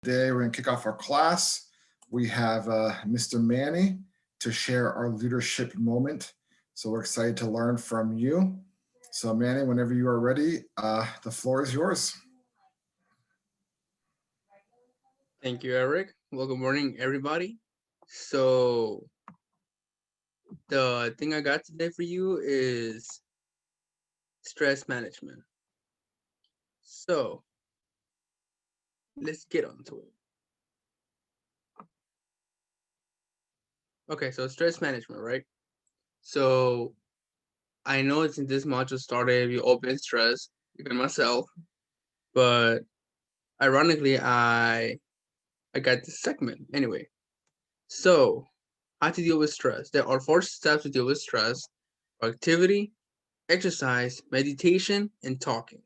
Today, we're going to kick off our class. We have Mr. Manny to share our leadership moment. So we're excited to learn from you. So, Manny, whenever you are ready, the floor is yours. Thank you, Eric. Well, good morning, everybody. So, the thing I got today for you is stress management. So, let's get on to it. Okay, so stress management, right? So, I know since this module started, we all been stressed, even myself, but ironically, I got this segment anyway. So, how to deal with stress. There are 4 steps to deal with stress: activity, exercise, meditation, and talking.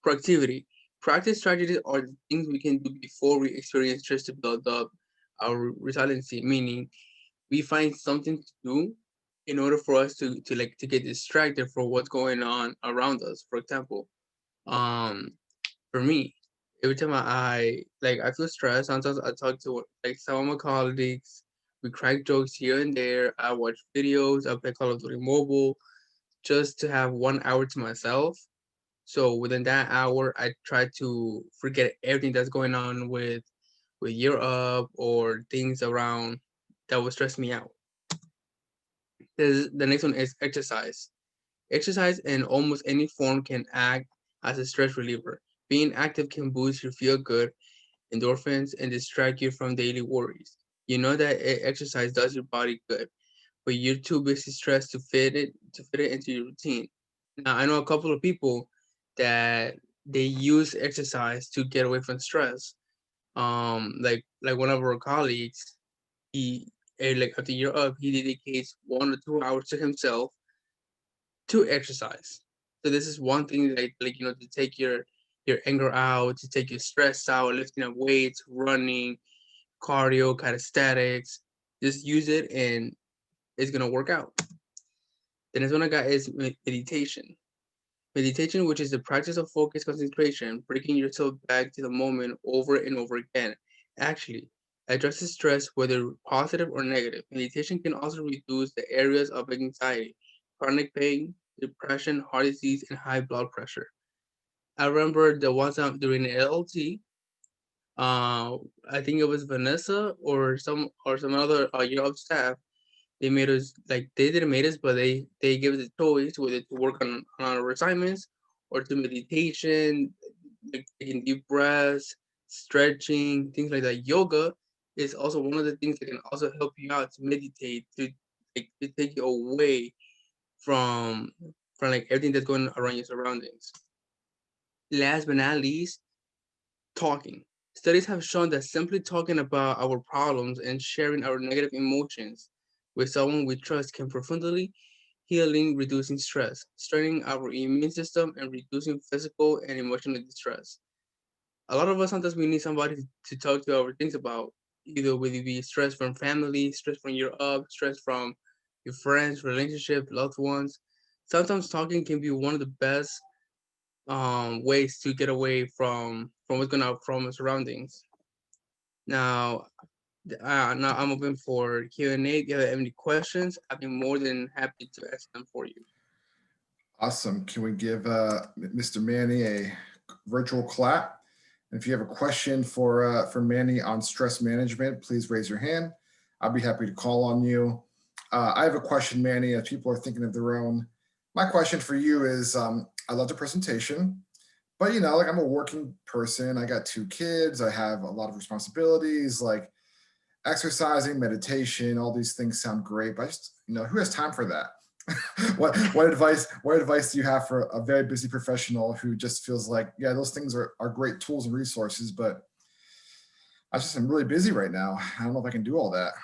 Productivity. Practice strategies are the things we can do before we experience stress to build up our resiliency, meaning we find something to do in order for us to get distracted from what's going on around us. For example, um for me, every time I feel stressed, sometimes I talk to like some of my colleagues, we crack jokes here and there, I watch videos, I play Call of Duty Mobile just to have 1 hour to myself. So within that hour, I try to forget everything that's going on with Europe or things around that would stress me out. The next one is exercise. Exercise in almost any form can act as a stress reliever. Being active can boost your feel good endorphins and distract you from daily worries. You know that exercise does your body good, but you're too busy stressed to fit it into your routine. Now I know a couple of people that they use exercise to get away from stress. Like one of our colleagues, he like after year up, he dedicates 1 or 2 hours to himself to exercise. So this is one thing like to take your anger out, to take your stress out, lifting up weights, running, cardio, calisthenics. Just use it and it's gonna work out. The next one I got is meditation. Meditation, which is the practice of focus concentration, bringing yourself back to the moment over and over again, actually addresses stress, whether positive or negative. Meditation can also reduce the areas of anxiety, chronic pain, depression, heart disease, and high blood pressure. I remember the one time during the LLT, uh, I think it was Vanessa or some other year staff. They made us like they didn't make us, but they gave us a choice whether to work on our assignments or to meditation, like taking deep breaths, stretching, things like that. Yoga is also one of the things that can also help you out to meditate to take you away from like everything that's going around your surroundings. Last but not least, talking. Studies have shown that simply talking about our problems and sharing our negative emotions with someone we trust can profoundly healing, reducing stress, strengthening our immune system, and reducing physical and emotional distress. A lot of us sometimes we need somebody to talk to our things about, either whether it be stress from family, stress from your stress from your friends, relationship, loved ones. Sometimes talking can be one of the best ways to get away from what's going on from our surroundings. Now, now I'm open for Q&A. If you have any questions, I'd be more than happy to answer them for you. Awesome. Can we give Mr. Manny a virtual clap? And if you have a question for Manny on stress management, please raise your hand. I'll be happy to call on you. I have a question, Manny, as people are thinking of their own. My question for you is I love the presentation, but like I'm a working person. I got 2 kids. I have a lot of responsibilities, like exercising, meditation, all these things sound great, but I just, who has time for that? What advice do you have for a very busy professional who just feels like, yeah, those things are great tools and resources, but I just am really busy right now. I don't know if I can do all that.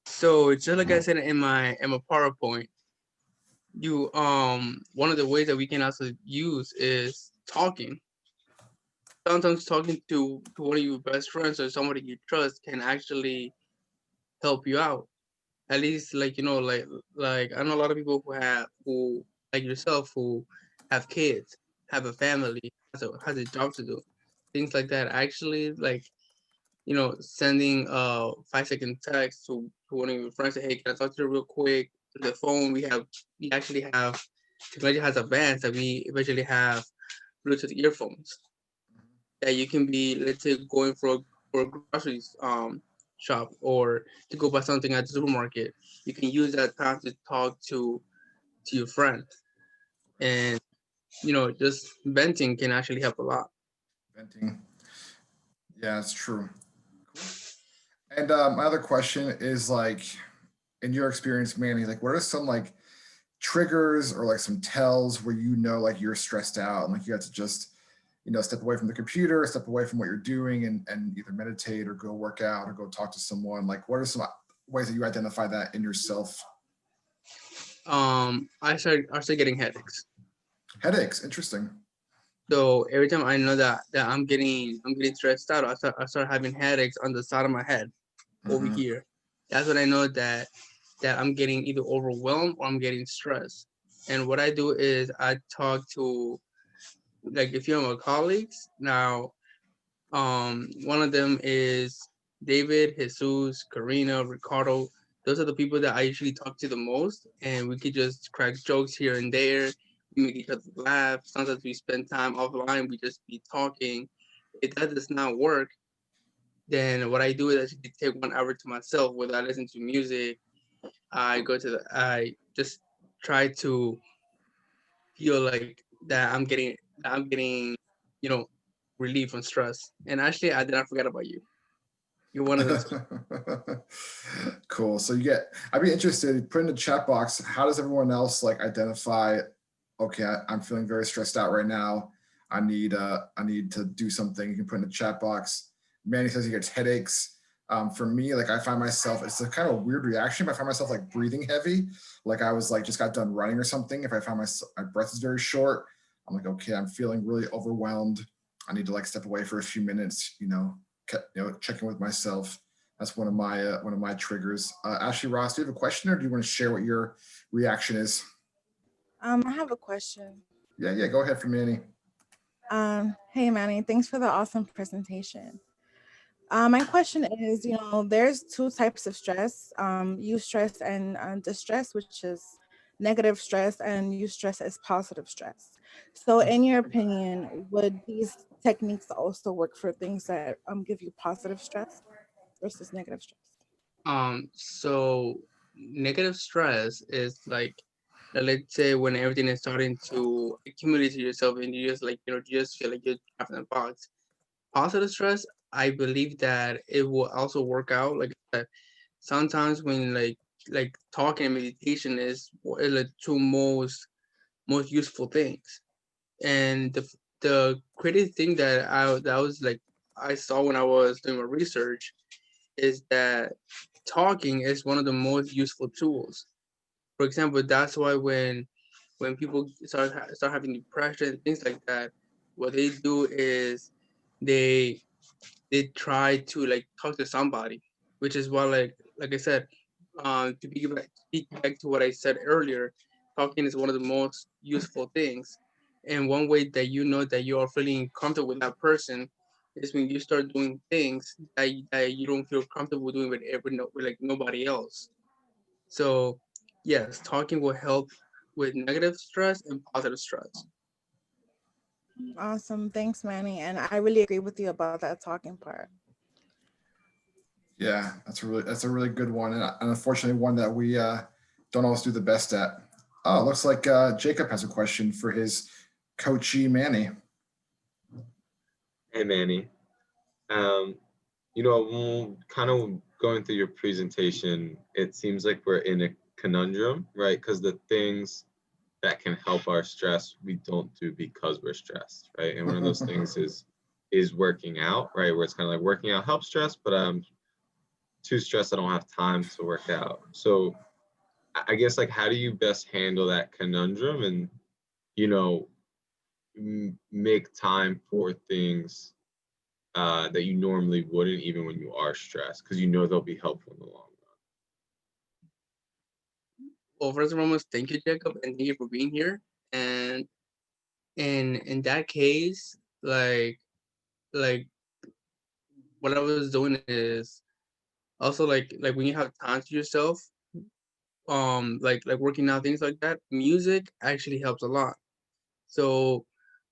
So just like I said in my PowerPoint, you one of the ways that we can also use is talking. Sometimes talking to one of your best friends or somebody you trust can actually help you out. At least like I know a lot of people who like yourself who have kids, have a family, has a job to do. things like that. Actually, like, sending a 5-second text to one of your friends, say, hey, can I talk to you real quick? Through the phone, we actually have technology has advanced that we eventually have Bluetooth earphones that you can be, let's say, going for a groceries shop, or to go buy something at the supermarket. You can use that time to talk to your friend, and just venting can actually help a lot. Venting. Yeah, it's true. Cool. And my other question is like, in your experience, Manny, like, what are some like triggers or like some tells where like you're stressed out and like you have to just step away from the computer, step away from what you're doing, and either meditate or go work out or go talk to someone? Like, what are some ways that you identify that in yourself? I start getting headaches. Headaches, interesting. So every time I know that I'm getting stressed out, I start having headaches on the side of my head over Hmm. here. That's when I know that I'm getting either overwhelmed or I'm getting stressed. And what I do is I talk to, like, a few of my colleagues. Now, one of them is David, Jesus, Karina, Ricardo. Those are the people that I usually talk to the most, and we could just crack jokes here and there. We make each other laugh. Sometimes we spend time offline. We just be talking. If that does not work, then what I do is I take 1 hour to myself where I listen to music. I just try to feel like that I'm getting, you know, relief from stress. And actually, I did not forget about you. You're one of them too. Cool. So I'd be interested, put in the chat box, how does everyone else like identify, okay, I'm feeling very stressed out right now. I need to do something. You can put in the chat box. Manny says he gets headaches. For me, like I find myself, it's a kind of weird reaction, but I find myself like breathing heavy. Like I was like just got done running or something. If I find my breath is very short, I'm like, okay, I'm feeling really overwhelmed. I need to like step away for a few minutes, checking with myself. That's one of my triggers. Ashley, Ross, do you have a question, or do you want to share what your reaction is? I have a question. Yeah, go ahead for Manny. Hey Manny, thanks for the awesome presentation. My question is, there's two types of stress, eustress and distress, which is negative stress, and eustress is positive stress. So in your opinion, would these techniques also work for things that give you positive stress versus negative stress? So negative stress is like, let's say when everything is starting to accumulate to yourself and you just, like, you just feel like you're trapped in a box. Positive stress, I believe that it will also work out. Like I said, sometimes when, like talking and meditation is the two most useful things. And the crazy thing that was like I saw when I was doing my research is that talking is one of the most useful tools. For example, that's why when people start having depression and things like that, what they do is they they try to, like, talk to somebody, which is why, like I said, to speak back to what I said earlier, talking is one of the most useful things. And one way that you know that you are feeling comfortable with that person is when you start doing things that you don't feel comfortable doing with like nobody else. So yes, talking will help with negative stress and positive stress. Awesome, thanks Manny, and I really agree with you about that talking part. Yeah, that's a really good one, and unfortunately one that we don't always do the best at. Oh, looks like Jacob has a question for his coachee Manny. Hey Manny, um, kind of going through your presentation, it seems like we're in a conundrum, right? Because the things that can help our stress, we don't do because we're stressed, right? And one of those things is working out, right? Where it's kind of like working out helps stress, but I'm too stressed, I don't have time to work out. So I guess, like, how do you best handle that conundrum and you know make time for things that you normally wouldn't, even when you are stressed, because they'll be helpful in the long Well, first and foremost, thank you, Jacob, and thank you for being here. And in that case, like, like what I was doing is also like when you have time to yourself, like working out, things like that, music actually helps a lot. So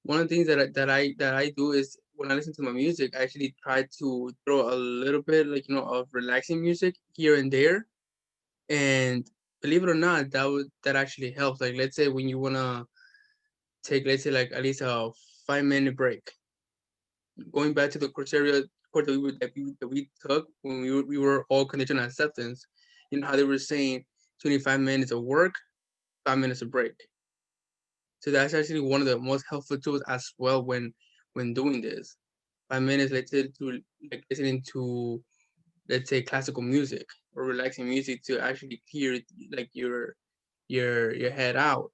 one of the things that I do is when I listen to my music, I actually try to throw a little bit of relaxing music here and there. And believe it or not, that actually helps. Like let's say when you wanna take, let's say, like at least a 5 minute break, going back to the criteria course that we took when we were all conditional acceptance. You know how they were saying 25 minutes of work, 5 minutes of break. So that's actually one of the most helpful tools as well when doing this. 5 minutes, let's say, to like listening to, let's say, classical music or relaxing music to actually clear like your head out.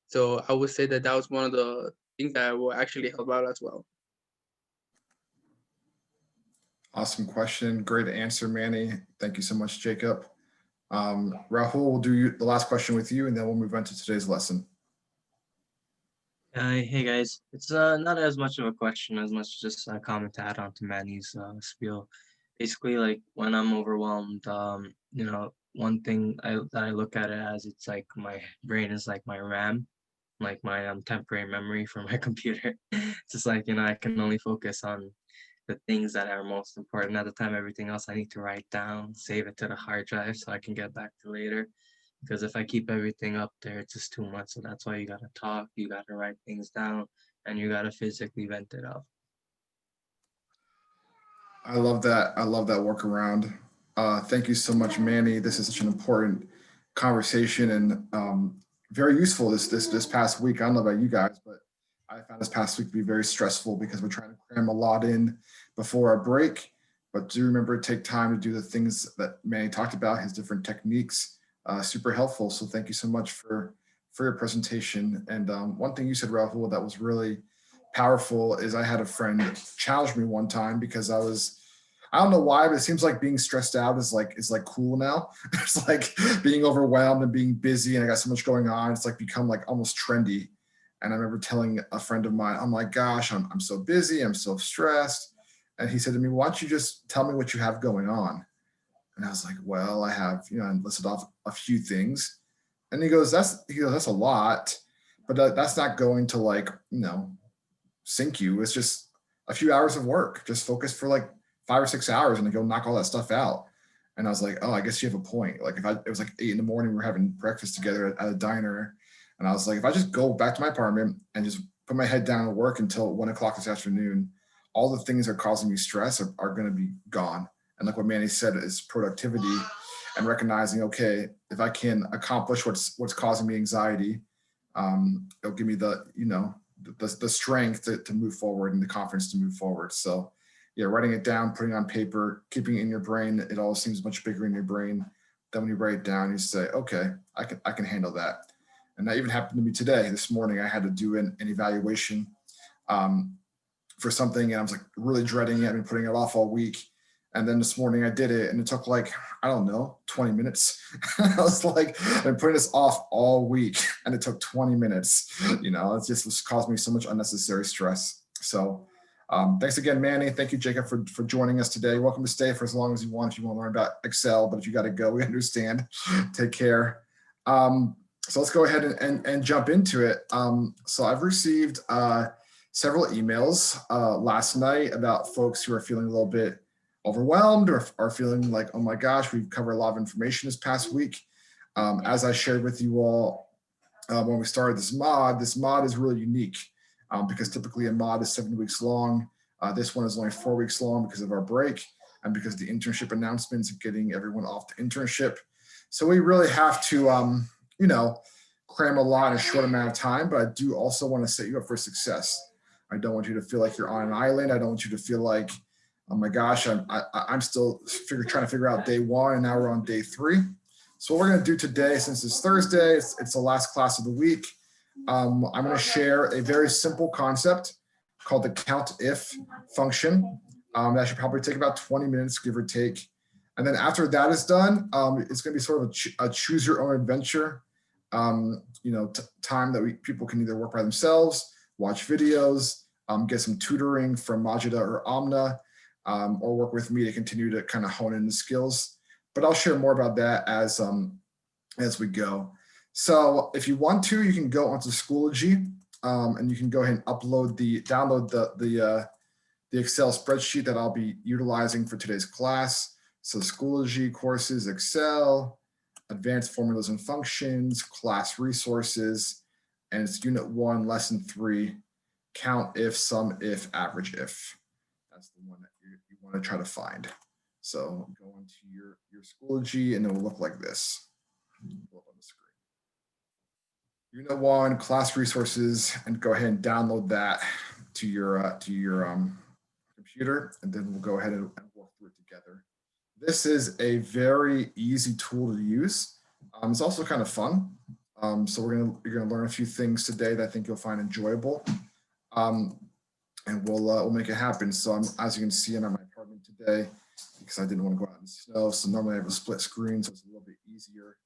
So I would say that that was one of the things that will actually help out as well. Awesome question. Great answer, Manny. Thank you so much, Jacob. Rahul, we'll do the last question with you, and then we'll move on to today's lesson. Hey guys, it's not as much of a question as much just a comment to add on to Manny's spiel. Basically, like when I'm overwhelmed, one thing that I look at it as, it's like my brain is like my RAM, like my temporary memory for my computer. It's just like, I can only focus on the things that are most important at the time. Everything else I need to write down, save it to the hard drive so I can get back to later. Because if I keep everything up there, it's just too much. So that's why you gotta talk, you gotta write things down, and you gotta physically vent it out. I love that. I love that workaround. Thank you so much, Manny. This is such an important conversation and very useful this past week. I don't know about you guys, but I found this past week to be very stressful because we're trying to cram a lot in before our break. But do remember to take time to do the things that Manny talked about, his different techniques. Super helpful. So thank you so much for your presentation. And one thing you said, Rahul, that was really powerful is I had a friend challenge me one time because I don't know why, but it seems like being stressed out is like cool now. It's like being overwhelmed and being busy and I got so much going on. It's like become like almost trendy. And I remember telling a friend of mine, I'm like, gosh, I'm so busy, I'm so stressed. And he said to me, why don't you just tell me what you have going on? And I was like, well, I have, and listed off a few things. And he goes, that's a lot, but that's not going to like, sink you. It's just a few hours of work. Just focus for like 5 or 6 hours and then go knock all that stuff out. And I was like, oh, I guess you have a point. Like it was like 8 a.m, we were having breakfast together at a diner. And I was like, if I just go back to my apartment and just put my head down and work until 1 o'clock this afternoon, all the things that are causing me stress are going to be gone. And like what Manny said is productivity and recognizing, okay, if I can accomplish what's causing me anxiety, it'll give me the strength to move forward and the confidence to move forward. So yeah, writing it down, putting it on paper, keeping it in your brain, it all seems much bigger in your brain. Then when you write it down, you say, okay, I can handle that. And that even happened to me today. This morning, I had to do an evaluation for something, and I was like really dreading it. I've been putting it off all week. And then this morning I did it and it took like, I don't know, 20 minutes. I was like, I've been putting this off all week and it took 20 minutes. It just caused me so much unnecessary stress. So thanks again, Manny. Thank you, Jacob, for joining us today. Welcome to stay for as long as you want if you want to learn about Excel, but if you got to go, we understand. Take care. So let's go ahead and jump into it. So I've received several emails last night about folks who are feeling a little bit overwhelmed or are feeling like, oh my gosh, we've covered a lot of information this past week. As I shared with you all when we started this mod is really unique because typically a mod is 7 weeks long. This one is only 4 weeks long because of our break and because of the internship announcements and getting everyone off the internship. So we really have to, cram a lot in a short amount of time, but I do also want to set you up for success. I don't want you to feel like you're on an island. I don't want you to feel like, oh my gosh, I'm still trying to figure out day one and now we're on day 3. So what we're going to do today, since it's Thursday, it's the last class of the week. I'm going to share a very simple concept called the COUNTIF function. That should probably take about 20 minutes, give or take. And then after that is done, it's going to be sort of a choose your own adventure, time that people can either work by themselves, watch videos, get some tutoring from Majida or Amna, or work with me to continue to kind of hone in the skills. But I'll share more about that as we go. So if you want to, you can go onto Schoology, and you can go ahead and download the Excel spreadsheet that I'll be utilizing for today's class. So Schoology courses, Excel, advanced formulas and functions, class resources, and it's Unit 1, Lesson 3, count if, sum if, average if. That's the one that you want to try to find. So go into your Schoology and it will look like this. Look on the screen. Unit 1, class resources, and go ahead and download that to your computer, and then we'll go ahead and work through it together. This is a very easy tool to use. It's also kind of fun. So you're gonna learn a few things today that I think you'll find enjoyable, and we'll make it happen. So as you can see, I'm at my apartment today because I didn't want to go out in the snow. So normally I have a split screen, so it's a little bit easier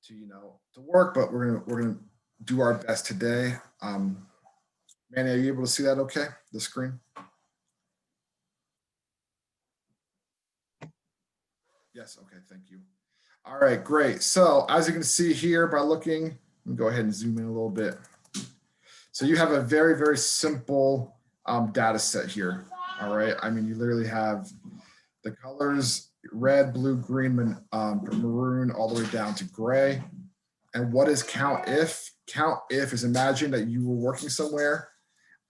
to work. But we're gonna do our best today. Manny, are you able to see that? Okay, the screen. Yes, okay, thank you. All right, great. So as you can see here by looking, let me go ahead and zoom in a little bit. So you have a very, very simple data set here. All right, I mean, you literally have the colors, red, blue, green, maroon, all the way down to gray. And what is COUNTIF? COUNTIF is imagine that you were working somewhere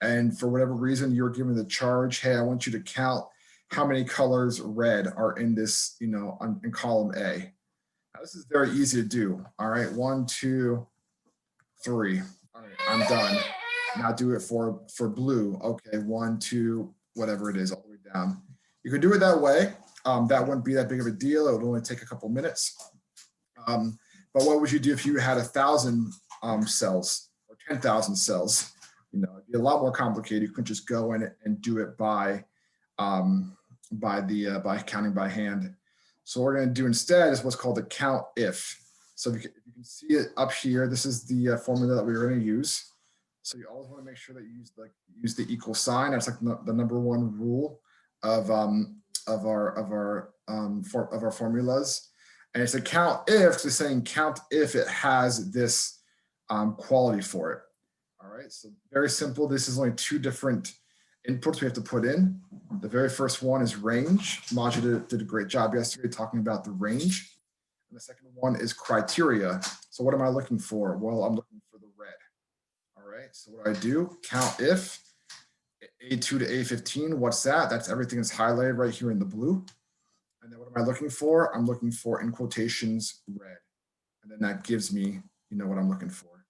and for whatever reason, you're given the charge, hey, I want you to count how many colors red are in this, in column A. Now, this is very easy to do. All right, 1, 2, 3. All right, I'm done. Now do it for blue. Okay, 1, 2, whatever it is, all the way down. You could do it that way. That wouldn't be that big of a deal. It would only take a couple minutes. But what would you do if you had 1,000 cells or 10,000 cells? It'd be a lot more complicated. You couldn't just go in and do it by counting by hand. So what we're going to do instead is what's called the COUNTIF. So if you can see it up here, this is the formula that we're going to use. So you always want to make sure that you use the equal sign. That's like the number one rule of our formulas. And it's a COUNTIF, so saying count if it has this quality for it. All right, so very simple. This is only 2 different inputs we have to put in. The very first one is range. Majida did a great job yesterday talking about the range. And the second one is criteria. So what am I looking for? Well, I'm looking for the red. All right, so what do? COUNTIF A2 to A15. What's that? That's everything that's highlighted right here in the blue. And then what am I looking for? I'm looking for, in quotations, red. And then that gives me, what I'm looking for.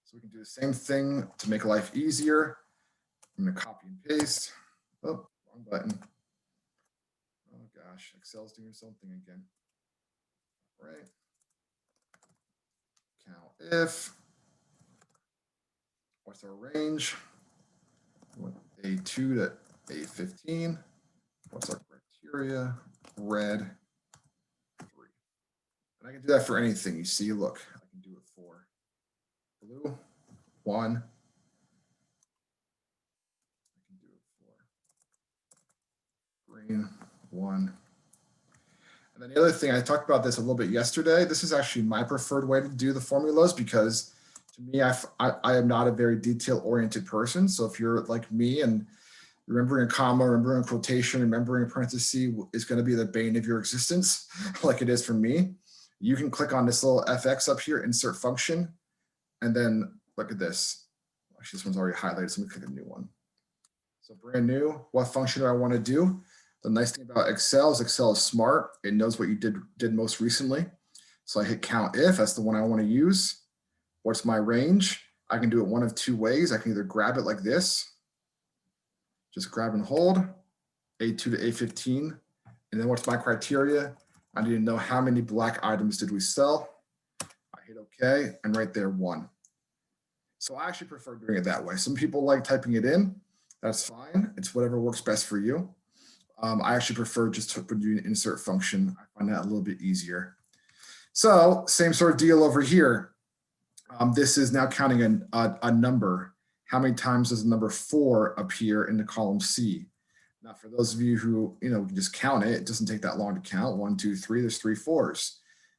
So we can do the same thing to make life easier. I'm going to copy and paste. Oh, wrong button. Oh gosh, Excel's doing something again. All right. COUNTIF. What's our range? A2 to A15. What's our criteria? Red, 3. And I can do that for anything. You see, look, I can do it for blue, 1. I can do it for green, 1. And then the other thing, I talked about this a little bit yesterday. This is actually my preferred way to do the formulas because to me, I am not a very detail-oriented person. So if you're like me and remembering a comma, remembering a quotation, remembering a parenthesis is going to be the bane of your existence, like it is for me. You can click on this little FX up here, insert function, and then look at this. Actually, this one's already highlighted, so let me click a new one. So brand new, what function do I want to do? The nice thing about Excel is smart. It knows what you did most recently. So I hit COUNTIF, that's the one I want to use. What's my range? I can do it one of 2 ways. I can either grab it like this, just grab and hold, A2 to A15. And then what's my criteria? I need to know how many black items did we sell. I hit OK, and right there, 1. So I actually prefer doing it that way. Some people like typing it in. That's fine. It's whatever works best for you. I actually prefer just doing an insert function. I find that a little bit easier. So same sort of deal over here. This is now counting a number. how many times does the number 4 appear in the column C? Now, for those of you who, just count it, it doesn't take that long to count. 1, 2, 3, there's 3 4s.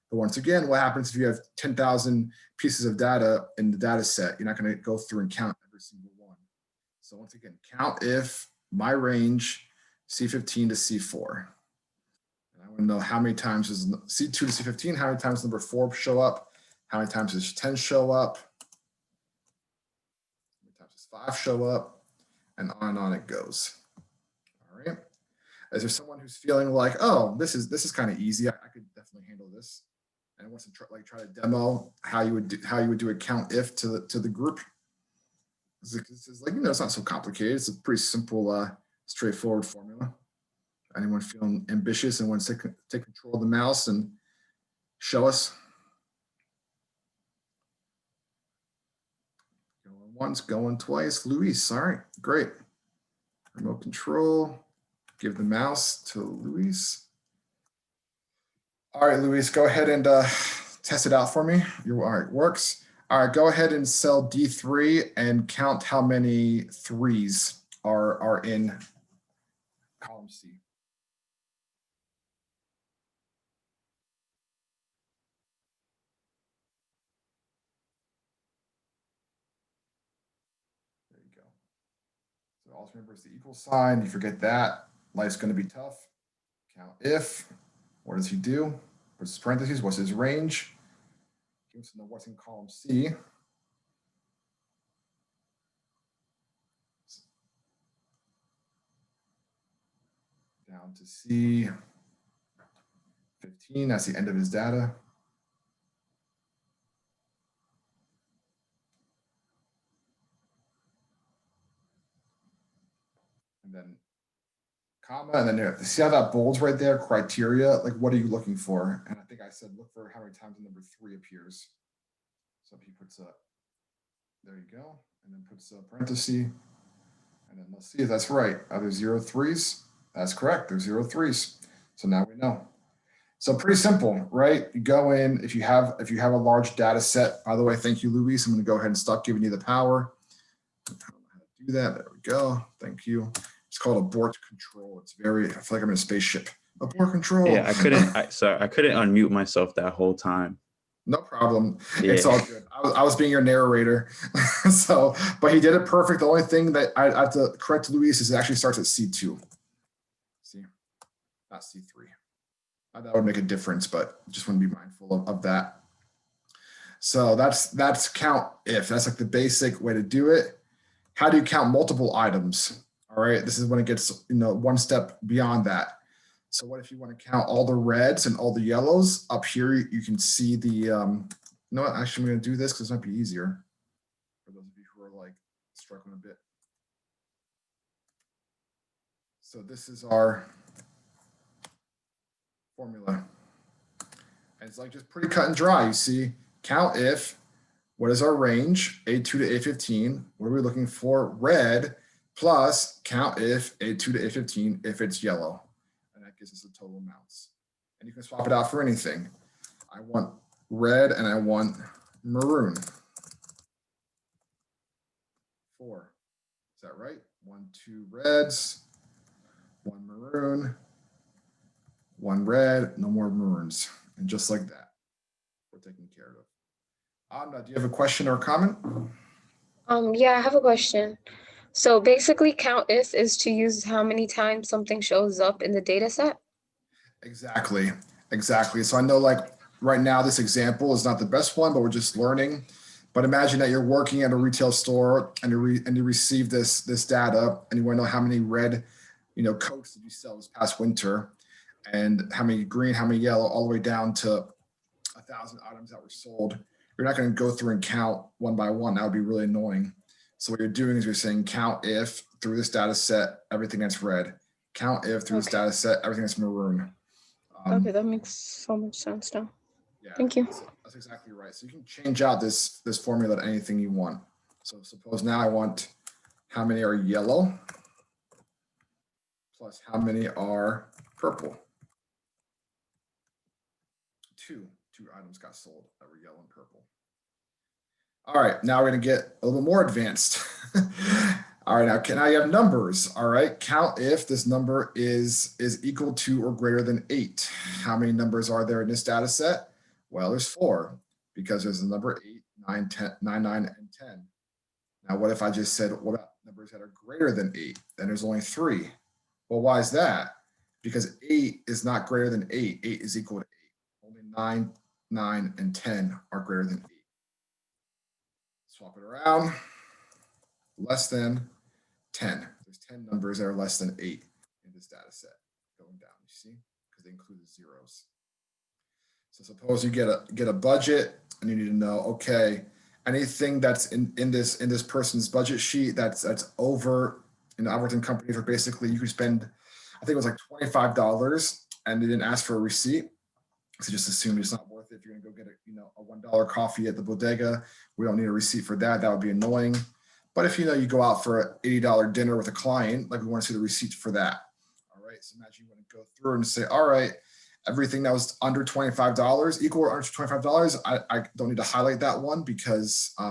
But once again, what happens if you have 10,000 pieces of data in the data set? You're not going to go through and count every single one. So once again, count if my range C15 to C4. And I want to know how many times does C2 to C15, how many times does number 4 show up? How many times does 10 show up? How many times does 5 show up? And on it goes. All right. Is there someone who's feeling like, oh, this is kind of easy. I could definitely handle this, and wants to try to demo how you would do a COUNTIF to the group? This is like, it's not so complicated. It's a pretty simple, straightforward formula. Anyone feeling ambitious and wants to take control of the mouse and show us? Going once, going twice. Luis, all right, great. Remote control. Give the mouse to Luis. All right, Luis, go ahead and test it out for me. All right, works. All right, go ahead and cell D3 and count how many 3s are in column C. There you go. So always remember it's the equal sign. You forget that, life's going to be tough. Count if. What does he do? Puts his parentheses. What's his range? He wants to know what's in column C. Down to C15. That's the end of his data. And then comma, and then there, see how that bold's right there, criteria, like what are you looking for? And I think I said look for how many times the number 3 appears. So he puts a, there you go, and then puts a parenthesis, and then let's see if that's right. Are there 0 3s? That's correct, there's 0 3s. So now we know. So pretty simple, right? You go in, if you have a large data set, by the way, thank you, Luis. I'm gonna go ahead and stop giving you the power. I don't know how to do that, there we go, thank you. It's called abort control. It's very, I feel like I'm in a spaceship. Abort control. Yeah, I couldn't unmute myself that whole time. No problem. Yeah. It's all good. I was being your narrator. So, but he did it perfect. The only thing that I have to correct Luis is it actually starts at C2. See, not C3. That would make a difference, but just want to be mindful of that. So that's count if. That's like the basic way to do it. How do you count multiple items? All right, this is when it gets one step beyond that. So what if you want to count all the reds and all the yellows? Up here, you can see the, you know what, actually I'm going to do this because this might be easier for those of you who are like struggling a bit. So this is our formula. And it's like just pretty cut and dry. You see, count if, what is our range? A2 to A15. What are we looking for? Red plus count if A2 to A15 if it's yellow. And that gives us the total amounts. And you can swap it out for anything. I want red and I want maroon. 4. Is that right? 1, 2 reds, 1 maroon, 1 red, no more maroons. And just like that, we're taken care of. Anna, do you have a question or a comment? Yeah, I have a question. So basically COUNTIF is to use how many times something shows up in the data set? Exactly. So I know like right now this example is not the best one, but we're just learning. But imagine that you're working at a retail store and you receive this data and you want to know how many red coats did you sell this past winter and how many green, how many yellow, all the way down to 1,000 items that were sold. You're not going to go through and count one by one. That would be really annoying. So what you're doing is you're saying count if through this data set, everything that's red. Count if through this data set, everything that's maroon. Okay, that makes so much sense now. Yeah, thank you. That's exactly right. So you can change out this formula to anything you want. So suppose now I want how many are yellow plus how many are purple. Two items got sold that were yellow and purple. All right, now we're gonna get a little bit more advanced. All right, now you have numbers. All right, count if this number is equal to or greater than 8. How many numbers are there in this data set? Well, there's 4 because there's the number 8, 9, 10, 9, 9, and 10. Now, what if I just said, what about numbers that are greater than 8? Then there's only 3. Well, why is that? Because 8 is not greater than 8. 8 is equal to 8. Only 9, 9, and 10 are greater than 8. Swap it around. Less than 10. There's 10 numbers that are less than 8 in this data set going down, you see, because they include the zeros. So suppose you get a budget and you need to know, okay, anything that's in this person's budget sheet that's over in the Alberton companies, where basically you could spend, I think it was like $25, and they didn't ask for a receipt. So just assume it's not worth it. If you're gonna go get a $1 coffee at the bodega, we don't need a receipt for that. That would be annoying. But if you go out for an $80 dinner with a client, like we want to see the receipt for that. All right. So imagine you want to go through and say, all right, everything that was under $25, equal or under $25, I don't need to highlight that one because I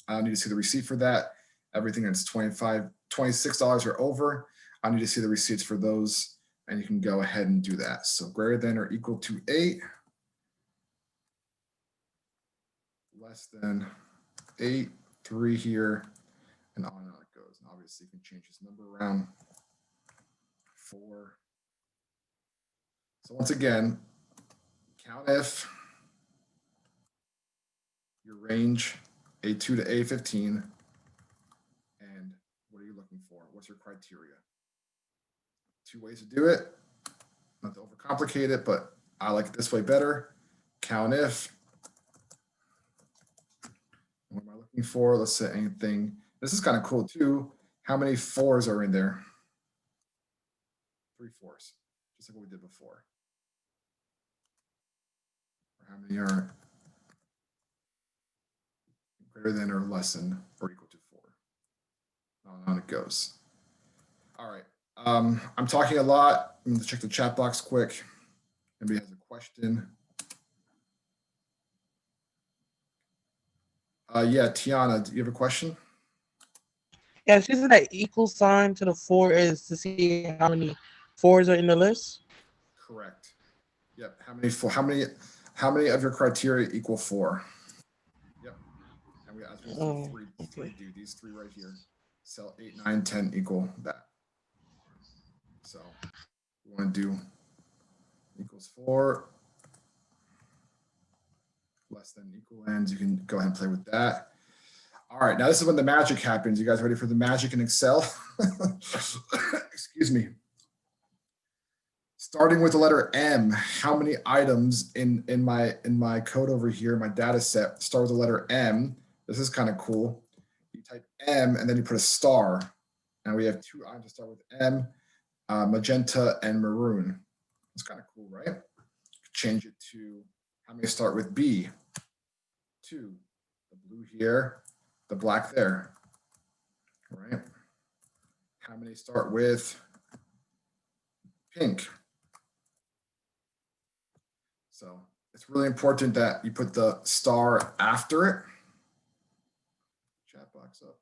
don't need to see the receipt for that. Everything that's $26 or over, I need to see the receipts for those, and you can go ahead and do that. So greater than or equal to 8, less than 8, 3 here, and on it goes. And obviously you can change this number around. 4. So once again, count if your range A2 to A15, and what are you looking for? What's your criteria? 2 ways to do it. Not to overcomplicate it, but I like it this way better. Count if. What am I looking for? Let's say anything. This is kind of cool too. How many 4s are in there? 3 4s, just like what we did before. How many are greater than or less than or equal to 4? On it goes. All right. I'm talking a lot. I'm going to check the chat box quick. Anybody has a question? Yeah, Tiana, do you have a question? Yeah, she said that equal sign to the 4 is to see how many 4s are in the list. Correct. Yep. How many of your criteria equal 4? Yep. And we asked three do these 3 right here. Cell 8, 9, 10 equal that. So we want to do equals 4, less than equal ends. You can go ahead and play with that. All right, now this is when the magic happens. You guys ready for the magic in Excel? Excuse me. Starting with the letter M, how many items in my code over here, my data set, start with the letter M? This is kind of cool. You type M and then you put a star. And we have 2 items to start with M, magenta and maroon. It's kind of cool, right? Change it to how many start with B? 2. The blue here, the black there, right? How many start with pink? So it's really important that you put the star after it. Chat box up.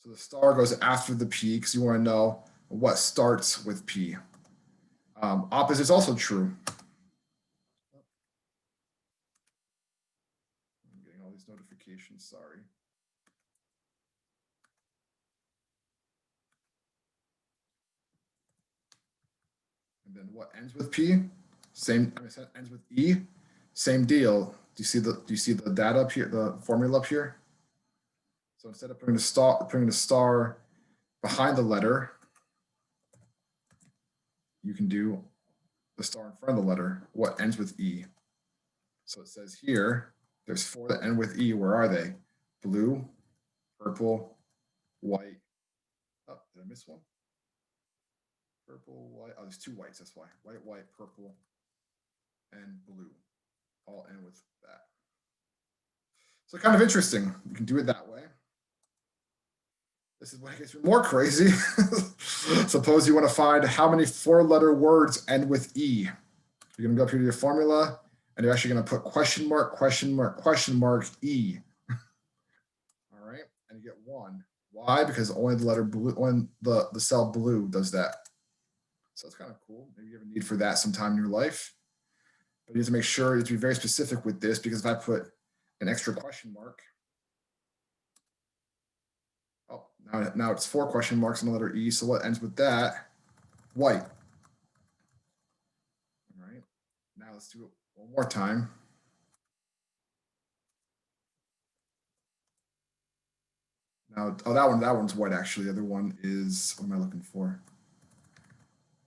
So the star goes after the P because you want to know what starts with P. Opposite is also true. I'm getting all these notifications, sorry. And then what ends with P? Same, ends with E. Same deal. Do you see the data up here, the formula up here? So instead of putting the star behind the letter, you can do the star in front of the letter. What ends with E? So it says here, there's 4 that end with E. Where are they? Blue, purple, white. Oh, did I miss one? Purple, white. Oh, there's 2 whites. That's why. White, white, purple, and blue. All end with that. So kind of interesting. You can do it that way. This is what gets more crazy. Suppose you want to find how many 4-letter words end with E. You're gonna go up here to your formula, and you're actually gonna put question mark, question mark, question mark, E. All right, and you get 1. Why? Because only the letter blue, when the cell blue does that. So it's kind of cool. Maybe you have a need for that sometime in your life. But you have to make sure you have to be very specific with this, because if I put an extra question mark, oh, now it's 4 question marks and the letter E. So what ends with that? White. All right. Now let's do it one more time. Now, oh, that one's white actually. The other one is, what am I looking for?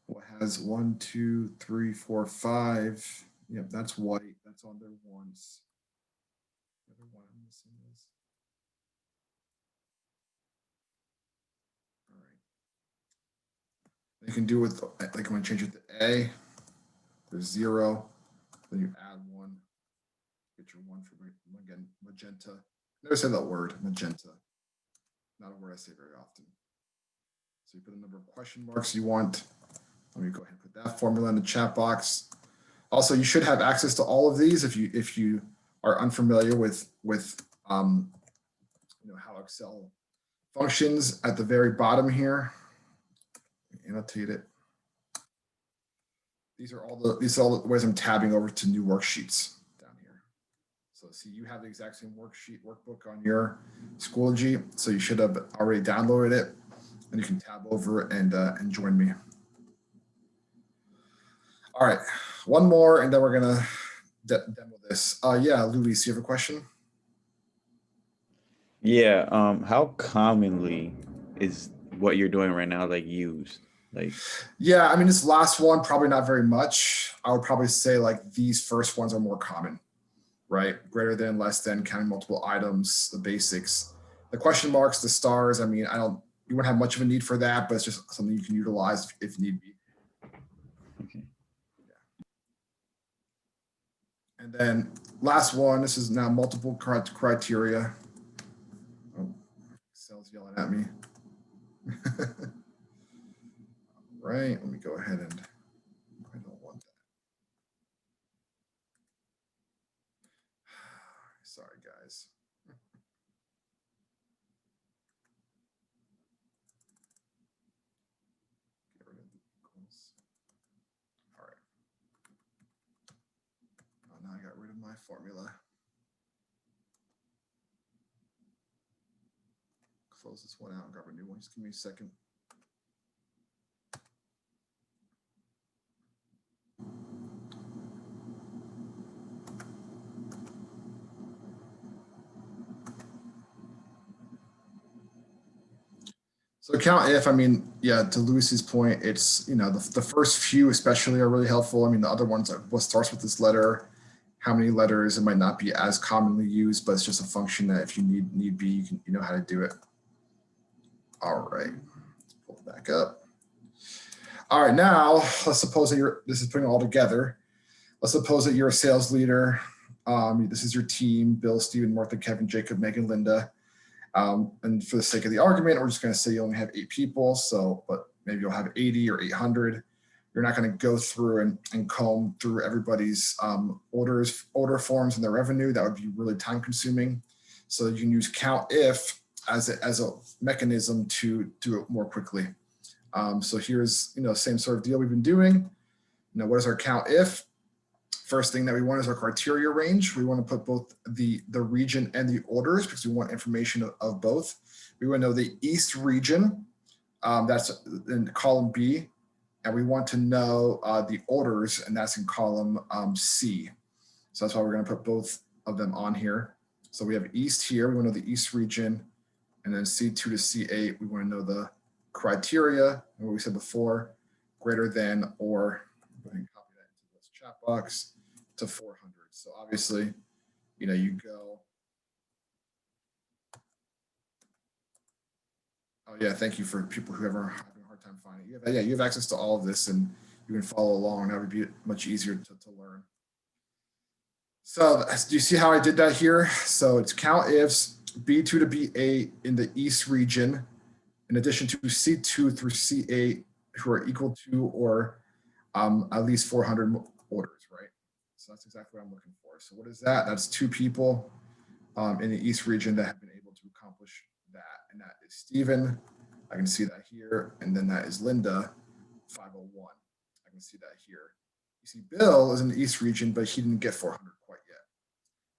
What has 1, 2, 3, 4, 5? Yep, that's white. That's on there once. The other one I'm missing is. All right. You can do with, like, I'm going to change it to A. There's 0. Then you add 1. Get your 1 for, again, magenta. Never say that word, magenta. Not a word I say very often. So you put a number of question marks you want. Let me go ahead and put that formula in the chat box. Also, you should have access to all of these if you are unfamiliar with how Excel functions. At the very bottom here, annotate it. These are all the ways I'm tabbing over to new worksheets down here. So see, you have the exact same workbook on your Schoology, so you should have already downloaded it, and you can tab over and join me. All right, one more, and then we're gonna demo this. Yeah, Luis, you have a question? Yeah. How commonly is what you're doing right now like used? Like, yeah, I mean, this last one probably not very much. I would probably say like these first ones are more common, right? Greater than, less than, counting multiple items, the basics. The question marks, the stars. I mean, you wouldn't have much of a need for that, but it's just something you can utilize if need be. okay. And then last one, this is now multiple criteria. Oh, Excel's yelling at me. Right, let me go ahead and, I don't want that. Sorry, guys. Get rid of the equals. All right. Oh, now I got rid of my formula. Close this one out and grab a new one. Just give me a second. So COUNTIF, I mean, yeah, to Luis's point, it's, the first few especially are really helpful. I mean, the other ones are what starts with this letter, how many letters, it might not be as commonly used, but it's just a function that if you need be, you know how to do it. All right, let's pull it back up. All right, now let's suppose that this is putting it all together. Let's suppose that you're a sales leader. This is your team: Bill, Stephen, Martha, Kevin, Jacob, Megan, Linda. And for the sake of the argument, we're just going to say you only have 8 people. So, but maybe you'll have 80 or 800. You're not going to go through and comb through everybody's order forms and their revenue. That would be really time consuming. So you can use COUNTIF as a mechanism to do it more quickly. So here's, same sort of deal we've been doing. What is our COUNTIF? First thing that we want is our criteria range. We want to put both the region and the orders because we want information of both. We want to know the East region, that's in column B, and we want to know the orders, and that's in column C. So that's why we're going to put both of them on here. So we have East here, we want to know the East region, and then C2 to C8, we want to know the criteria, and what we said before, greater than or, go ahead and copy that into this chat box, to 400. So obviously, you go. Oh yeah, thank you for people who are having a hard time finding it. You have access to all of this, and you can follow along. That would be much easier to learn. So do you see how I did that here? So it's COUNTIFs B2 to B8 in the East region, in addition to C2 through C8, who are equal to or at least 400 orders, So that's exactly what I'm looking for. So what is that? That's 2 people in the East region that have been able to accomplish that. And that is Stephen. I can see that here. And then that is Linda, 501. I can see that here. You see Bill is in the East region, but he didn't get 400 quite yet.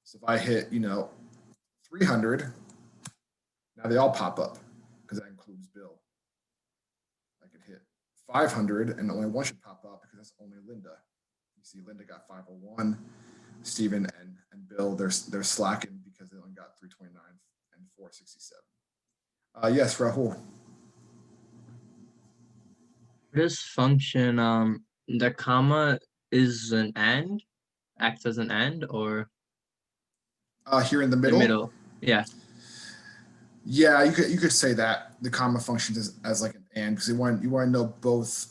So if I hit, 300, now they all pop up because that includes Bill. I could hit 500 and only one should pop up because that's only Linda. You see Linda got 501. Stephen and Bill, they're slacking because they only got 329 and 467. Yes, Rahul. This function, the comma is an and, acts as an and, or Here in the the middle. middle? Yeah. Yeah, you could say that the comma functions as like an and because you want to know both.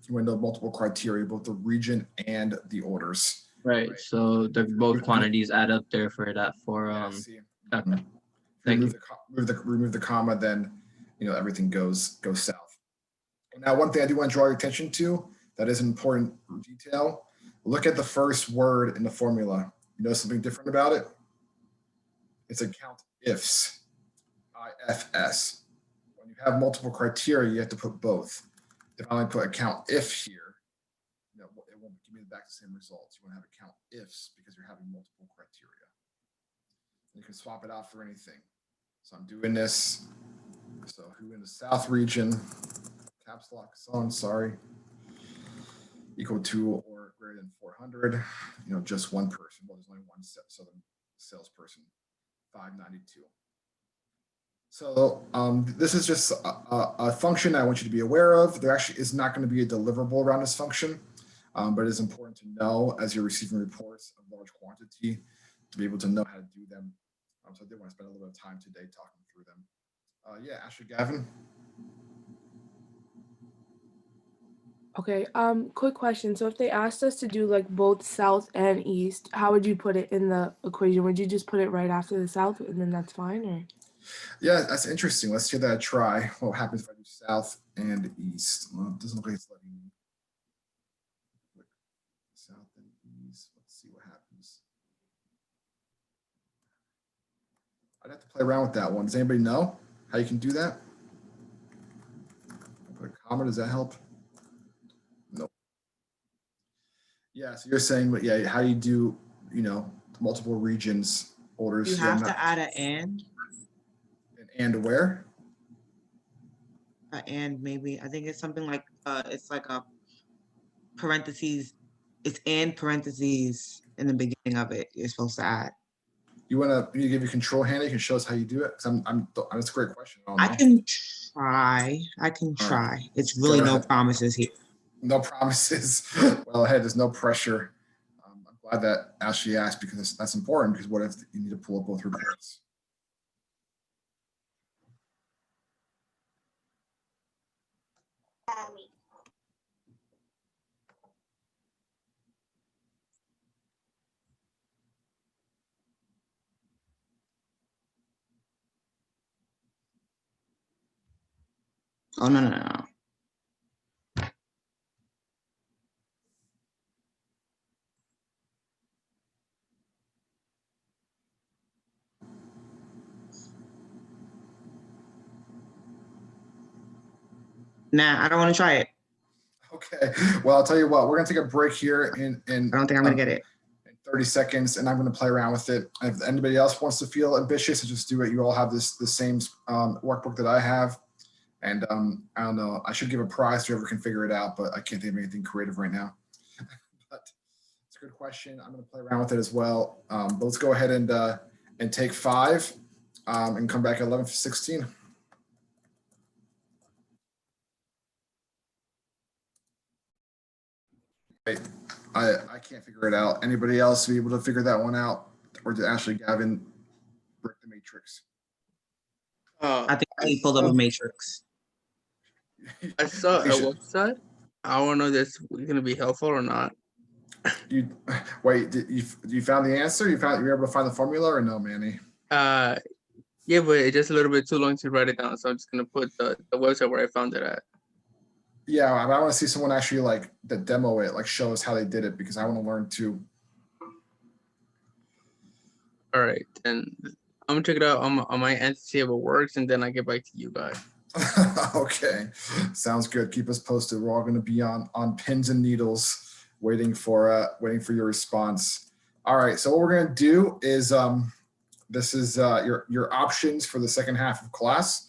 You want to know multiple criteria, both the region and the orders. Right. So the both quantities add up there for that for See, okay. Thank you. remove the comma, then everything goes south. Now, one thing I do want to draw your attention to that is an important detail. Look at the first word in the formula. You know something different about it? It's a count ifs, IFS. When you have multiple criteria, you have to put both. If I only put a count if here, it won't give me back the same results. You want to have a count ifs because you're having multiple criteria. You can swap it out for anything. So I'm doing this. So who in the South region, caps lock on, sorry, equal to or greater than 400, just one person. Well, there's only one Southern salesperson, 592. So this is just a function I want you to be aware of. There actually is not going to be a deliverable around this function, but it is important to know as you're receiving reports of large quantity to be able to know how to do them. So I did want to spend a little bit of time today talking through them. Yeah, Ashley Gavin. Okay, quick question. So if they asked us to do like both South and East, how would you put it in the equation? Would you just put it right after the South and then that's fine, or? Yeah, that's interesting. Let's give that a try. What happens if I do South and East? Well, it doesn't look like it's letting me. South and East. Let's see what happens. I'd have to play around with that one. Does anybody know how you can do that? Put a comma. Does that help? Nope. Yeah. So you're saying, but yeah, how do you do, multiple regions orders? You have to add an and where? And maybe I think it's something like it's like a parentheses. It's and parentheses in the beginning of it. You're supposed to add. You want to give you control hand? You can show us how you do it. That's a great question. I can try. Right. It's really no promises here. No promises. Well, hey, there's no pressure. I'm glad that Ashley asked because that's important. Because what if you need to pull up both reports? Oh no. Nah, I don't want to try it. Okay. Well, I'll tell you what. We're gonna take a break here in I don't think I'm gonna get it. In 30 seconds, and I'm gonna play around with it. If anybody else wants to feel ambitious, just do it. You all have the same workbook that I have, and I don't know. I should give a prize to whoever can figure it out, but I can't think of anything creative right now. But it's a good question. I'm gonna play around with it as well. But let's go ahead and take 5, and come back at 11:16. I can't figure it out. Anybody else be able to figure that one out? Or did Ashley Gavin break the matrix? I think he pulled up a matrix. I saw a website. I don't know if that's going to be helpful or not. You found the answer? You were able to find the formula or no, Manny? Yeah, but it's just a little bit too long to write it down. So I'm just going to put the website where I found it at. Yeah, I want to see someone actually that demo it, show us how they did it because I want to learn too. All right, then I'm gonna check it out on my end to see if it works, and then I get back to you guys. Okay, sounds good. Keep us posted. We're all going to be on pins and needles, waiting for your response. All right. So what we're going to do is this is your options for the second half of class.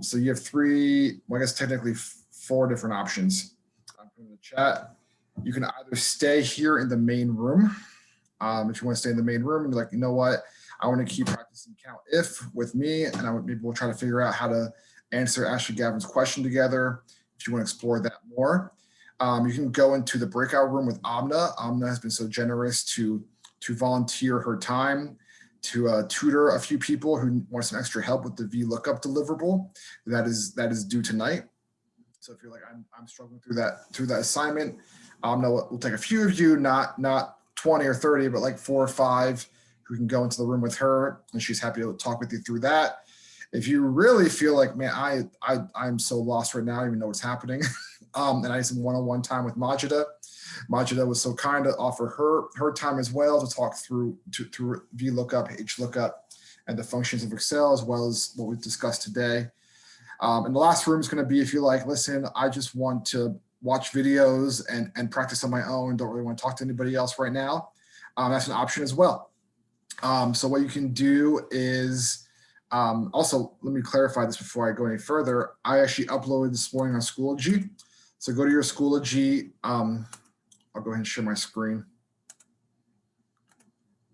So you have three, well, I guess technically four different options. I'm putting in the chat. You can either stay here in the main room. If you want to stay in the main room and be like, you know what, I want to keep practicing count if with me, and maybe we'll try to figure out how to answer Ashley Gavin's question together. If you want to explore that more, you can go into the breakout room with Amna. Amna has been so generous to volunteer her time to tutor a few people who want some extra help with the VLOOKUP deliverable that is due tonight. So if you're like, I'm struggling through that assignment, we'll take a few of you, not 20 or 30, but like 4 or 5 who can go into the room with her, and she's happy to talk with you through that. If you really feel like, man, I'm so lost right now, I don't even know what's happening, and I need some one-on-one time with Majida. Majida was so kind to offer her time as well to talk through VLOOKUP, HLOOKUP, and the functions of Excel, as well as what we've discussed today. And the last room is going to be if you're like, listen, I just want to watch videos and practice on my own, don't really want to talk to anybody else right now. That's an option as well. So what you can do is, also, let me clarify this before I go any further. I actually uploaded this morning on Schoology. So go to your Schoology. I'll go ahead and share my screen.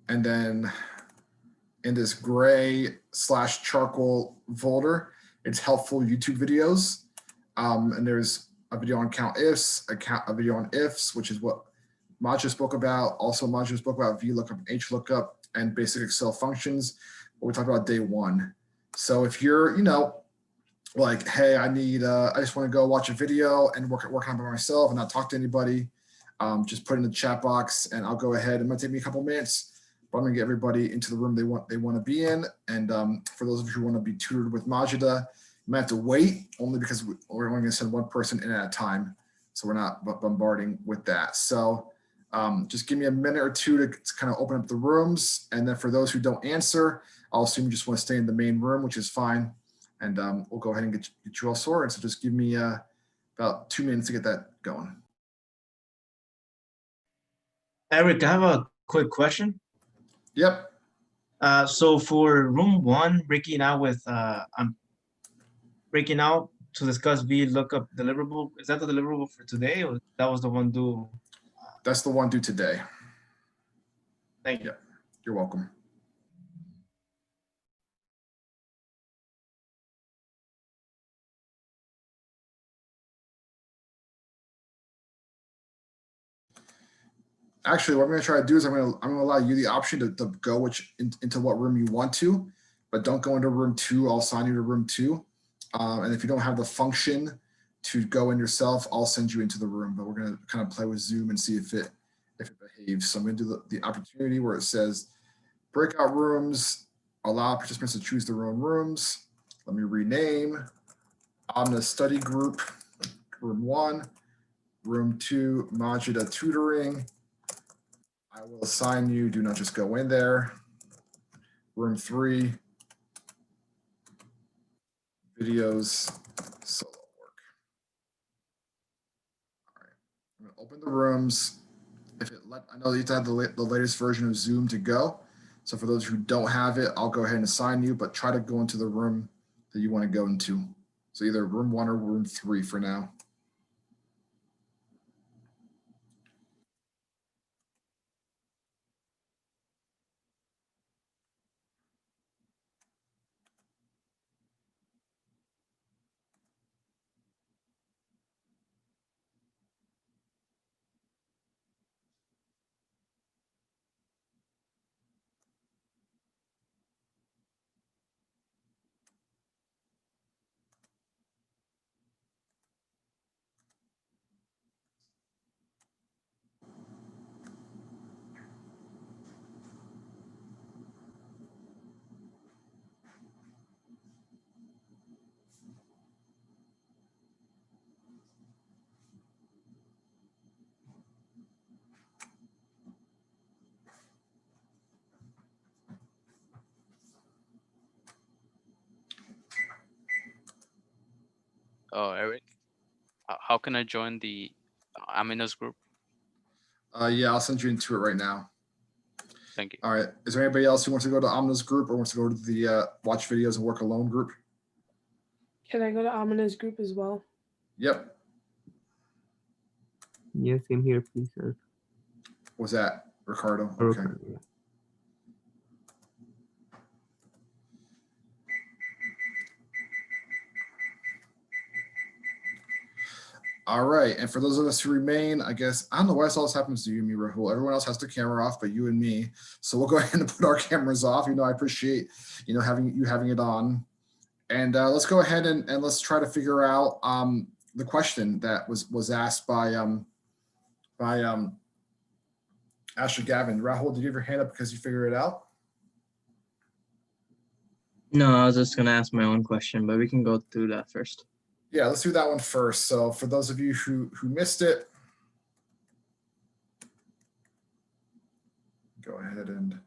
And then in this gray/charcoal folder, it's helpful YouTube videos. And there's a video on COUNTIFs, a video on ifs, which is what Majid spoke about. Also, Majid spoke about VLOOKUP, HLOOKUP, and basic Excel functions, what we talked about day 1. So if you're, like, hey, I just want to go watch a video and work on it by myself and not talk to anybody, just put it in the chat box and I'll go ahead. It might take me a couple minutes, but I'm gonna get everybody into the room they want to be in. And for those of you who want to be tutored with Majida, you might have to wait only because we're only gonna send one person in at a time. So we're not bombarding with that. So just give me a minute or two to kind of open up the rooms. And then for those who don't answer, I'll assume you just want to stay in the main room, which is fine. And we'll go ahead and get you all sorted. So just give me about 2 minutes to get that going. Eric, I have a quick question. Yep. So for room 1, breaking out to discuss VLOOKUP deliverable. Is that the deliverable for today, or that was the one due? That's the one due today. Thank you. Yeah, you're welcome. Actually, what I'm going to try to do is I'm going to allow you the option to go into what room you want to, but don't go into room 2. I'll assign you to room 2. And if you don't have the function to go in yourself, I'll send you into the room. But we're going to kind of play with Zoom and see if it behaves. So I'm going to do the opportunity where it says breakout rooms, allow participants to choose their own rooms. Let me rename Omna Study Group, room 1, room 2, Majida Tutoring. I will assign you, do not just go in there. Room 3, videos, solo work. All right, I'm gonna open the rooms. I know you have to have the latest version of Zoom to go. So for those who don't have it, I'll go ahead and assign you, but try to go into the room that you want to go into. So either room 1 or room 3 for now. Eric, how can I join the Aminos group? Yeah, I'll send you into it right now. Thank you. All right. Is there anybody else who wants to go to Omna's group or wants to go to the watch videos and work alone group? Can I go to Amina's group as well? Yep. Yeah, same here, please, sir. Was that Ricardo? Or Okay. Ricardo, yeah. All right. And for those of us who remain, I guess, I don't know why this always happens to you and me, Rahul. Everyone else has their camera off, but you and me. So we'll go ahead and put our cameras off. I appreciate, having it on. And let's go ahead and let's try to figure out the question that was asked by Ashley Gavin. Rahul, did you have your hand up because you figured it out? No, I was just gonna ask my own question, but we can go through that first. Yeah, let's do that one first. So for those of you who missed it, go ahead and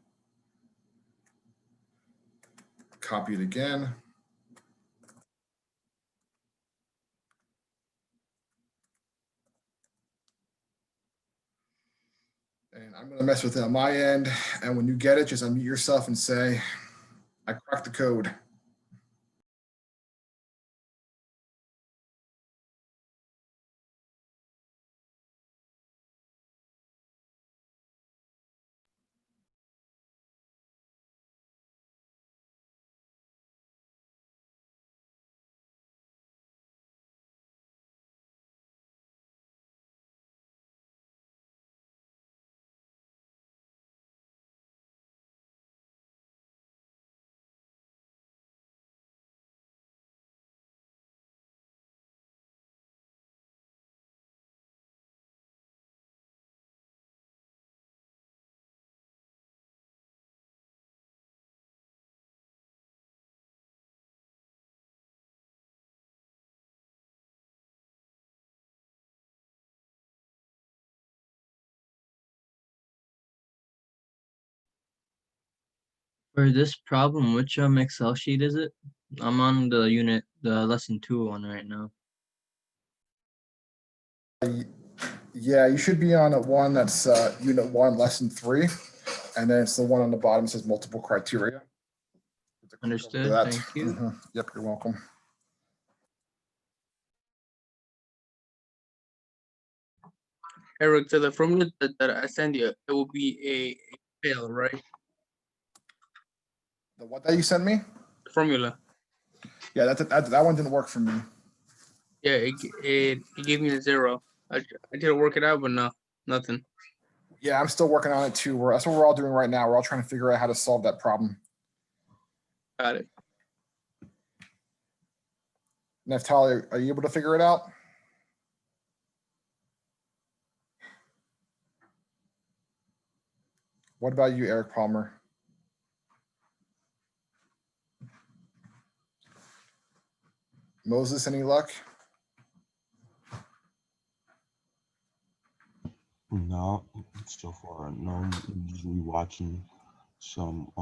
copy it again. And I'm going to mess with it on my end. And when you get it, just unmute yourself and say, I cracked the code. For this problem, which Excel sheet is it? I'm on the lesson 2 one right now. Yeah, you should be on one that's unit 1, lesson 3. And then it's the one on the bottom that says multiple criteria. Understood. That. Thank you. Yep, you're welcome. Eric, so the formula that I send you, it will be a fail, right? The what that you sent me? Formula. Yeah, that one didn't work for me. Yeah, it gave me a 0. I did work it out, but no, nothing. Yeah, I'm still working on it too. That's what we're all doing right now. We're all trying to figure out how to solve that problem. Got it. Naftali, are you able to figure it out? What about you, Eric Palmer? Moses, any luck? No, so far, no. I'm usually watching some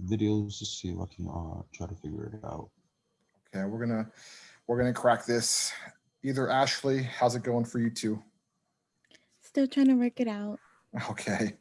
videos to see if I can try to figure it out. Okay, we're gonna crack this. Either Ashley, how's it going for you two? Still trying to work it out. Okay.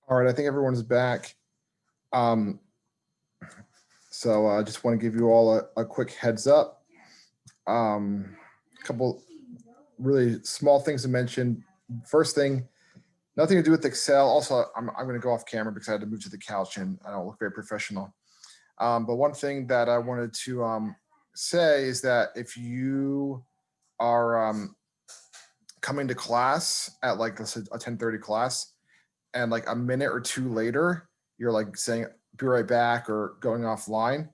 All right, I think everyone's back. So I just want to give you all a quick heads up. A couple really small things to mention. First thing, nothing to do with Excel. Also, I'm going to go off camera because I had to move to the couch and I don't look very professional. But one thing that I wanted to say is that if you are coming to class at like let's say a 10:30 class, and like a minute or two later, you're like saying be right back or going offline,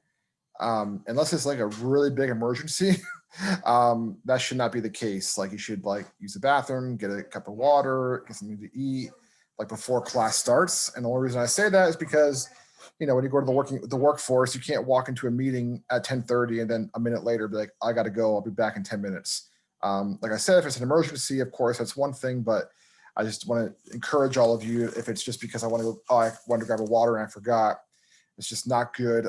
unless it's like a really big emergency, that should not be the case. Like you should like use the bathroom, get a cup of water, get something to eat, like before class starts. And the only reason I say that is because, you know, when you go to the workforce, you can't walk into a meeting at 10:30 and then a minute later be like, I got to go, I'll be back in 10 minutes. Like I said, if it's an emergency, of course, that's one thing, but I just want to encourage all of you, if it's just because I want to grab a water and I forgot, it's just not good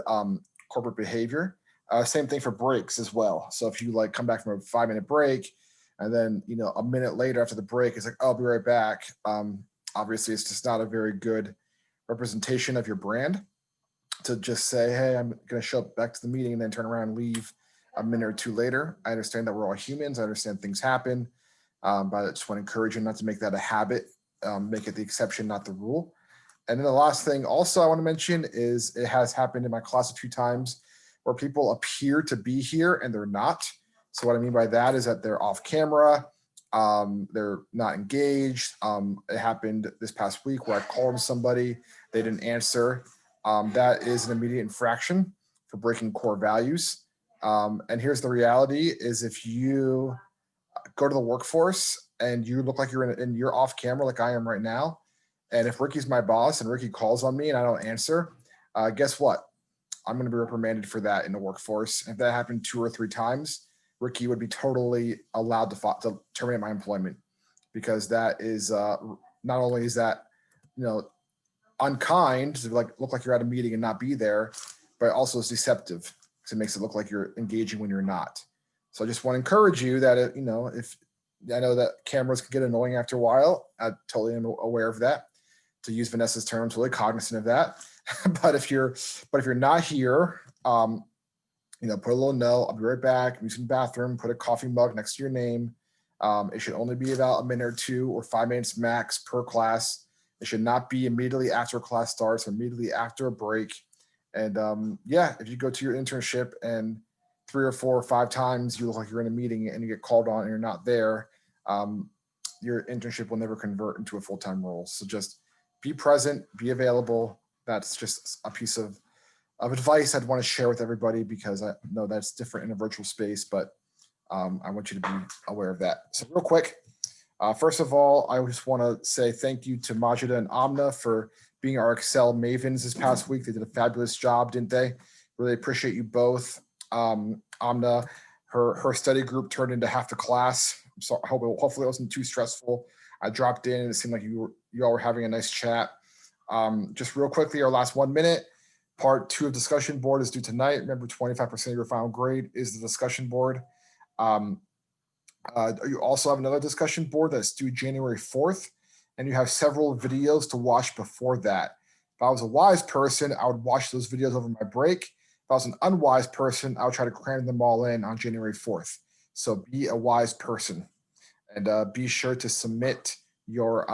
corporate behavior. Same thing for breaks as well. So if you like come back from a 5-minute break and then, you know, a minute later after the break, it's like, I'll be right back. Obviously, it's just not a very good representation of your brand to just say, hey, I'm going to show up back to the meeting and then turn around and leave a minute or two later. I understand that we're all humans. I understand things happen. But I just want to encourage you not to make that a habit, make it the exception, not the rule. And then the last thing also I want to mention is it has happened in my class a few times where people appear to be here and they're not. So what I mean by that is that they're off camera, they're not engaged. It happened this past week where I called somebody, they didn't answer. That is an immediate infraction for breaking core values. And here's the reality is if you go to the workforce and you look like you're off camera like I am right now, and if Ricky's my boss and Ricky calls on me and I don't answer, guess what? I'm going to be reprimanded for that in the workforce. If that happened 2 or 3 times, Ricky would be totally allowed to terminate my employment, because that is not only is that, you know, unkind to like look like you're at a meeting and not be there, but also it's deceptive because it makes it look like you're engaging when you're not. So I just want to encourage you that, you know, if I know that cameras can get annoying after a while, I totally am aware of that. To use Vanessa's term, I'm totally cognizant of that. but if you're not here, you know, put a little note, I'll be right back, use the bathroom, put a coffee mug next to your name. It should only be about a minute or 2 or 5 minutes max per class. It should not be immediately after class starts or immediately after a break. And yeah, if you go to your internship and 3 or 4 or 5 times you look like you're in a meeting and you get called on and you're not there, your internship will never convert into a full-time role. So just be present, be available. That's just a piece of advice I'd want to share with everybody, because I know that's different in a virtual space, but I want you to be aware of that. So real quick, first of all, I just want to say thank you to Majida and Amna for being our Excel mavens this past week. They did a fabulous job, didn't they? Really appreciate you both. Amna, her study group turned into half the class. So hopefully it wasn't too stressful. I dropped in and it seemed like you all were having a nice chat. Just real quickly, our last 1 minute. Part 2 of discussion board is due tonight. Remember, 25% of your final grade is the discussion board. You also have another discussion board that's due January 4th, and you have several videos to watch before that. If I was a wise person, I would watch those videos over my break. If I was an unwise person, I would try to cram them all in on January 4th. So be a wise person, and be sure to submit your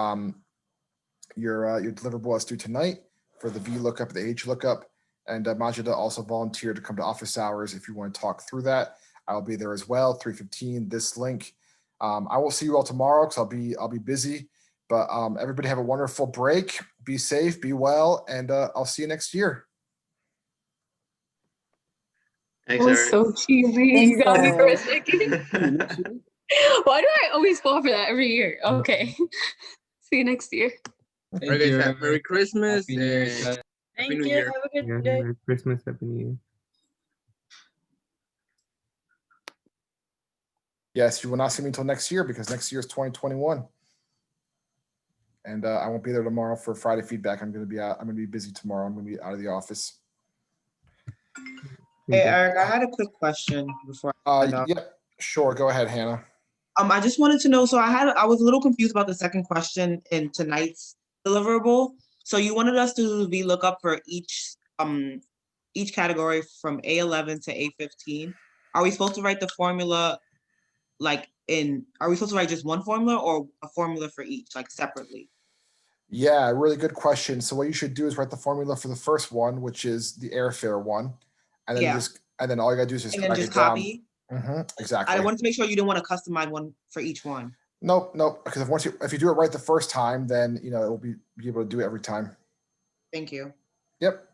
deliverable as due tonight for the VLOOKUP, the age lookup. And Majida also volunteered to come to office hours if you want to talk through that. I'll be there as well, 3:15, this link. I will see you all tomorrow because I'll be busy. But everybody have a wonderful break. Be safe, be well, and I'll see you next year. Thanks, That was Eric. so cheesy. Thanks, You got me for a Eric. second. Why do I always fall for that every year? Okay. See you next year. All right, guys, have Merry Christmas Happy New Year, and guys. Happy Thank New you. Year. Have a good Yeah, day. Merry Christmas, Happy New Year. Yes, you will not see me until next year, because next year is 2021. And I won't be there tomorrow for Friday feedback. I'm going to be busy tomorrow. I'm going to be out of the office. Hey, Eric, I had a quick question before. Yeah, sure. Go ahead, Hannah. I just wanted to know, so I was a little confused about the second question in tonight's deliverable. So you wanted us to VLOOKUP for each category from A11 to A15. Are we supposed to write the formula are we supposed to write just one formula or a formula for each, like separately? Yeah, really good question. So what you should do is write the formula for the first one, which is the airfare one. And then Yeah. and then all you gotta do is just And then drag just it down. copy? Exactly. I wanted to make sure you didn't want to customize one for each one. Nope, because if you do it right the first time, then it will be able to do it every time. Thank you. Yep.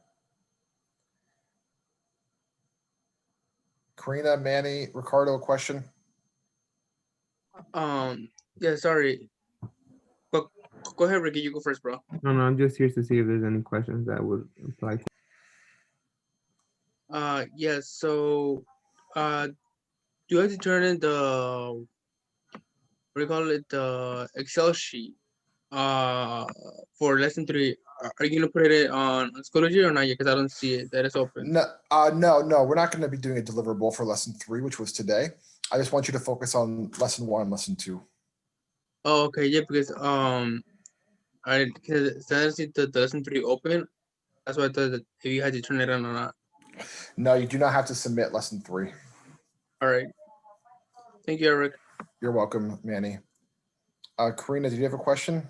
Karina, Manny, Ricardo, a question? Yeah, sorry. Go ahead, Ricky. You go first, bro. No, I'm just here to see if there's any questions that would apply to. Yes. So, you have to turn in the what do you call it? The Excel sheet. For lesson 3. Are you gonna put it on Schoology or not yet? Because I don't see it that is open. No, no, we're not going to be doing a deliverable for lesson 3, which was today. I just want you to focus on lesson 1 and lesson 2. Oh, okay, yeah, because I didn't see the lesson 3 open. That's why I thought that if you had to turn it on or not. No, you do not have to submit lesson 3. All right. Thank you, Eric. You're welcome, Manny. Karina, did you have a question?